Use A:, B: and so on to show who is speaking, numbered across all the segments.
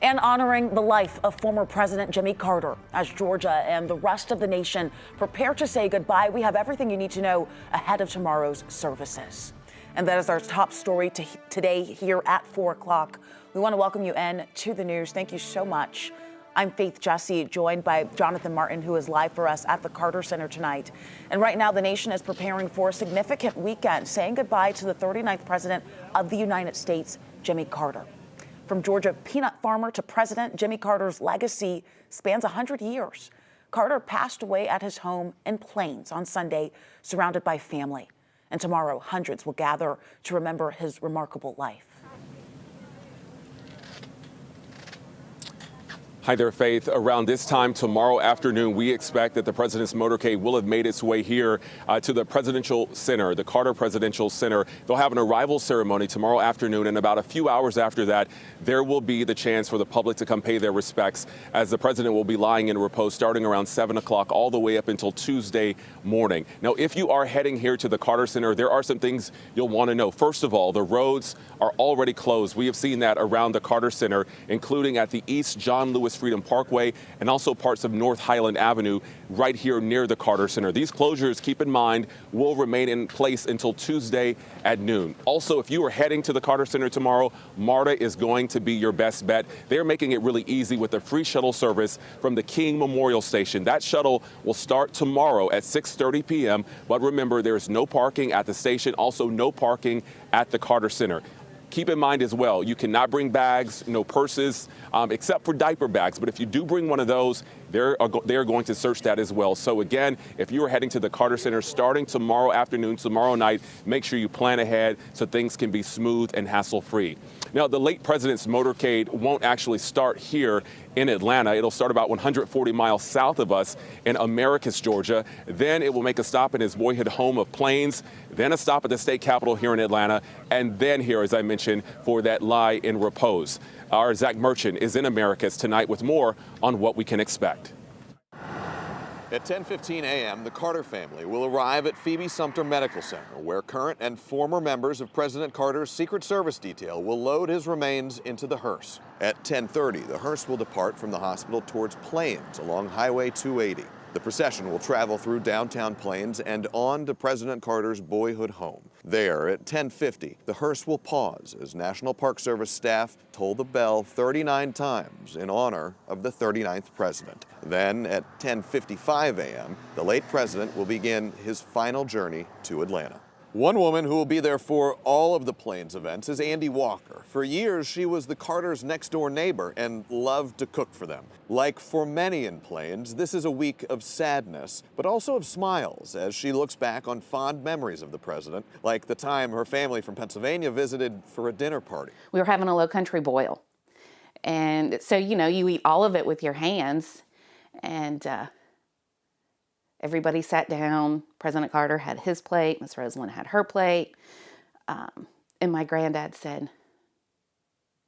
A: And honoring the life of former President Jimmy Carter as Georgia and the rest of the nation prepare to say goodbye. We have everything you need to know ahead of tomorrow's services. And that is our top story today here at 4 o'clock. We want to welcome you in to the news. Thank you so much. I'm Faith Jesse, joined by Jonathan Martin, who is live for us at the Carter Center tonight. And right now, the nation is preparing for a significant weekend, saying goodbye to the 39th president of the United States, Jimmy Carter. From Georgia peanut farmer to president, Jimmy Carter's legacy spans 100 years. Carter passed away at his home in Plains on Sunday, surrounded by family. And tomorrow, hundreds will gather to remember his remarkable life.
B: Hi there, Faith. Around this time tomorrow afternoon, we expect that the president's motorcade will have made its way here to the Presidential Center, the Carter Presidential Center. They'll have an arrival ceremony tomorrow afternoon, and about a few hours after that, there will be the chance for the public to come pay their respects, as the president will be lying in repose starting around 7 o'clock all the way up until Tuesday morning. Now, if you are heading here to the Carter Center, there are some things you'll want to know. First of all, the roads are already closed. We have seen that around the Carter Center, including at the East John Lewis Freedom Parkway and also parts of North Highland Avenue right here near the Carter Center. These closures, keep in mind, will remain in place until Tuesday at noon. Also, if you are heading to the Carter Center tomorrow, MARTA is going to be your best bet. They're making it really easy with a free shuttle service from the King Memorial Station. That shuttle will start tomorrow at 6:30 p.m. But remember, there's no parking at the station, also no parking at the Carter Center. Keep in mind as well, you cannot bring bags, no purses, except for diaper bags. But if you do bring one of those, they are going to search that as well. So again, if you are heading to the Carter Center starting tomorrow afternoon, tomorrow night, make sure you plan ahead so things can be smooth and hassle-free. Now, the late president's motorcade won't actually start here in Atlanta. It'll start about 140 miles south of us in Americus, Georgia. Then it will make a stop in his boyhood home of Plains, then a stop at the state capitol here in Atlanta, and then here, as I mentioned, for that lie in repose. Our Zach Merchant is in Americus tonight with more on what we can expect.
C: At 10:15 a.m., the Carter family will arrive at Phoebe Sumter Medical Center, where current and former members of President Carter's Secret Service detail will load his remains into the hearse. At 10:30, the hearse will depart from the hospital towards Plains along Highway 280. The procession will travel through downtown Plains and on to President Carter's boyhood home. There, at 10:50, the hearse will pause as National Park Service staff toll the bell 39 times in honor of the 39th president. Then, at 10:55 a.m., the late president will begin his final journey to Atlanta. One woman who will be there for all of the Plains events is Andy Walker. For years, she was the Carters' next-door neighbor and loved to cook for them. Like for many in Plains, this is a week of sadness, but also of smiles as she looks back on fond memories of the president, like the time her family from Pennsylvania visited for a dinner party.
D: We were having a low country boil. And so, you eat all of it with your hands. And everybody sat down. President Carter had his plate. Miss Rosalynn had her plate. And my granddad said,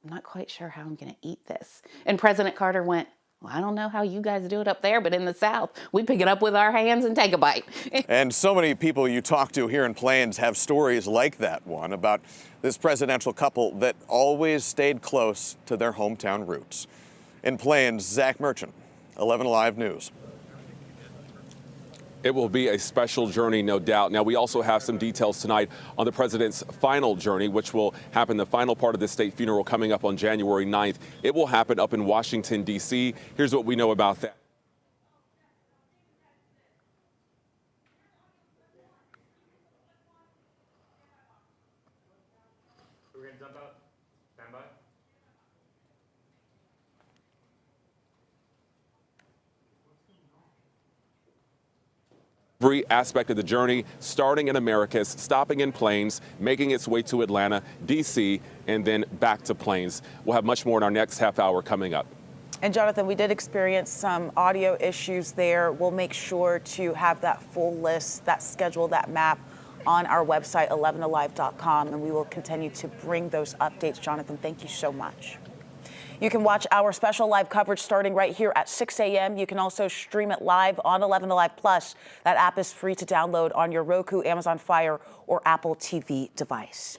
D: "I'm not quite sure how I'm going to eat this." And President Carter went, "Well, I don't know how you guys do it up there, but in the South, we pick it up with our hands and take a bite."
C: And so many people you talk to here in Plains have stories like that one about this presidential couple that always stayed close to their hometown roots. In Plains, Zach Merchant, 11 Alive News.
B: It will be a special journey, no doubt. Now, we also have some details tonight on the president's final journey, which will happen the final part of the state funeral coming up on January 9th. It will happen up in Washington, D.C. Here's what we know about that.
E: We're going to jump out. Stand by.
B: Every aspect of the journey, starting in Americus, stopping in Plains, making its way to Atlanta, D.C., and then back to Plains. We'll have much more in our next half hour coming up.
A: And Jonathan, we did experience some audio issues there. We'll make sure to have that full list, that schedule, that map on our website, 11alive.com, and we will continue to bring those updates. Jonathan, thank you so much. You can watch our special live coverage starting right here at 6 a.m. You can also stream it live on 11 Alive Plus. That app is free to download on your Roku, Amazon Fire, or Apple TV device.